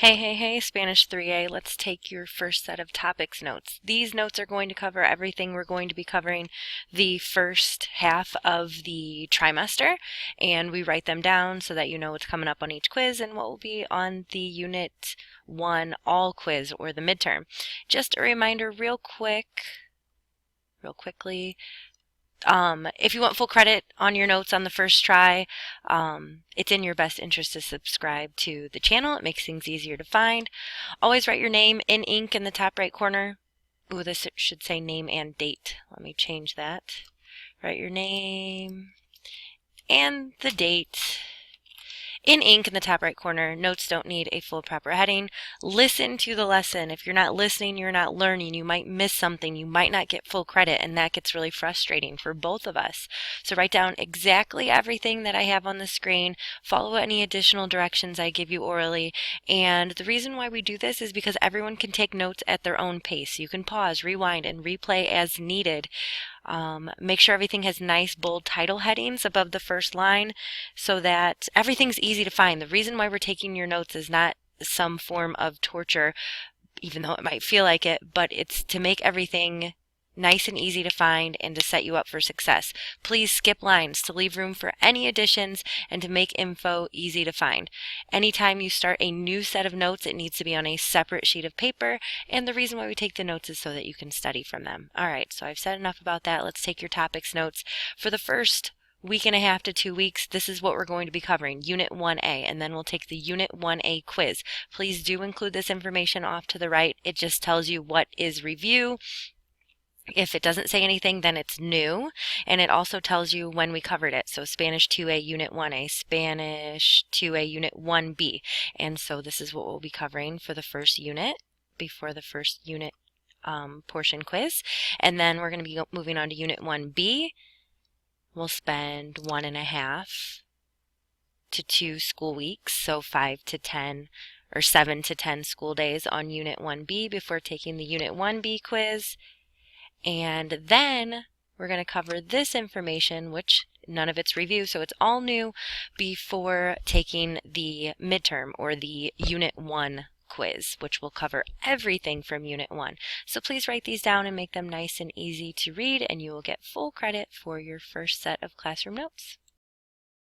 Hey, Spanish 3A, let's take your first set of topics notes. These notes are going to cover everything we're going to be covering the first half of the trimester, and we write them down so that you know what's coming up on each quiz and what will be on the Unit 1 all quiz or the midterm. Just a reminder real quickly, if you want full credit on your notes on the first try, it's in your best interest to subscribe to the channel. It makes things easier to find. Always write your name in ink in the top right corner. Ooh, this should say name and date. Let me change that. Write your name and the date in ink in the top right corner. Notes don't need a full proper heading. Listen to the lesson. If you're not listening, you're not learning. You might miss something. You might not get full credit, and that gets really frustrating for both of us. So write down exactly everything that I have on the screen. Follow any additional directions I give you orally. And the reason why we do this is because everyone can take notes at their own pace. You can pause, rewind, and replay as needed. Make sure everything has nice bold title headings above the first line so that everything's easy to find. The reason why we're taking your notes is not some form of torture, even though it might feel like it, but it's to make everything nice and easy to find and to set you up for success. Please skip lines to leave room for any additions and to make info easy to find. Anytime you start a new set of notes, it needs to be on a separate sheet of paper, and the reason why we take the notes is so that you can study from them. All right, so I've said enough about that. Let's take your topics notes. For the first week and a half to 2 weeks, this is what we're going to be covering, Unit 1A, and then we'll take the Unit 1A quiz. Please do include this information off to the right. It just tells you what is review. If it doesn't say anything, then it's new, and it also tells you when we covered it. So Spanish 2A Unit 1A, Spanish 2A Unit 1B. And so this is what we'll be covering for the first unit before the first unit portion quiz. And then we're going to be moving on to Unit 1B. We'll spend 1.5 to 2 school weeks, so 5 to 10 or 7 to 10 school days on Unit 1B before taking the Unit 1B quiz. And then we're going to cover this information, which none of it's review, so it's all new, before taking the midterm or the Unit 1 quiz, which will cover everything from Unit 1. So please write these down and make them nice and easy to read, and you will get full credit for your first set of classroom notes.